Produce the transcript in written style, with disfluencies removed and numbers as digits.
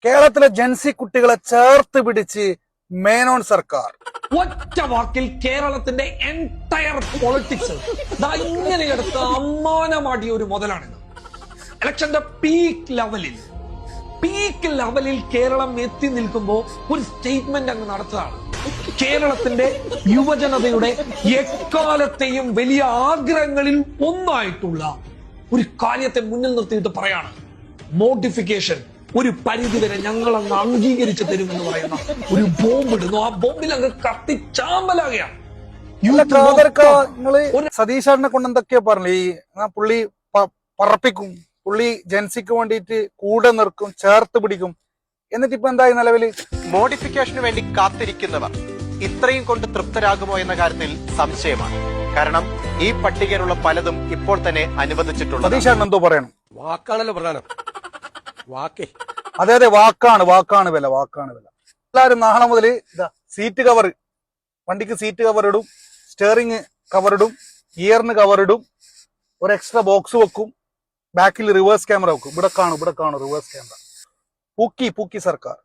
കേരളത്തിലെ ജൻസി കുട്ടികളെ ചേർത്ത് പിടിച്ച് മേനോൻ സർക്കാർ. ഒറ്റ വാക്കിൽ കേരളത്തിന്റെ എൻടയർ പൊളിറ്റിക്സ് ഇങ്ങനെ എടുത്ത അമ്മാനമാടിയ ഒരു മുതലാണിത്. ഇലക്ഷന്റെ പീക്ക് ലെവലിൽ കേരളം എത്തി നിൽക്കുമ്പോൾ ഒരു സ്റ്റേറ്റ്മെന്റ് അങ്ങ് നടത്തുകയാണ്. കേരളത്തിന്റെ യുവജനതയുടെ എക്കാലത്തെയും വലിയ ആഗ്രഹങ്ങളിൽ ഒന്നായിട്ടുള്ള ഒരു കാര്യത്തെ മുന്നിൽ നിർത്തിയിട്ട് പറയാണ്, മോഡിഫിക്കേഷൻ ഒരു പരിധിവരെ ഞങ്ങൾ അങ്ങ് അംഗീകരിച്ചു തരുമെന്ന് പറയുന്ന ഒരു ബോംബ് ഇടുന്നു. ആ ബോംബിൽ അങ്ങ് കത്തിച്ചാമ്പലാകുകയാണ്. സതീശാടിനെ കൊണ്ട് എന്തൊക്കെയാ പറഞ്ഞു, ഈ പുള്ളി പറപ്പിക്കും, പുള്ളി ജൻസിക്ക് വേണ്ടിയിട്ട് കൂടെ നിർക്കും, ചേർത്ത് പിടിക്കും. എന്നിട്ട് ഇപ്പൊ എന്തായി നിലവില്? മോഡിഫിക്കേഷന് വേണ്ടി കാത്തിരിക്കുന്നവർ ഇത്രയും കൊണ്ട് തൃപ്തരാകുമോ എന്ന കാര്യത്തിൽ സംശയമാണ്. കാരണം ഈ പട്ടികയിലുള്ള പലതും ഇപ്പോൾ തന്നെ അനുവദിച്ചിട്ടുണ്ട്. സതീശാടിന് എന്തോ പറയണം. വാക്കാണല്ലോ പ്രധാനം. അതെ, വാക്കാണ് വില. എല്ലാവരും നാളെ മുതൽ സീറ്റ് കവർ, വണ്ടിക്ക് സീറ്റ് കവർ ഇടും, സ്റ്റിയറിംഗ് കവർ ഇടും, ഗിയറിന് കവർ ഇടും, ഒരു എക്സ്ട്രാ ബോക്സ് വെക്കും, ബാക്കിൽ റിവേഴ്സ് ക്യാമറ വെക്കും. ഇവിടെ കാണും റിവേഴ്സ് ക്യാമറ. പൂക്കി സർക്കാർ.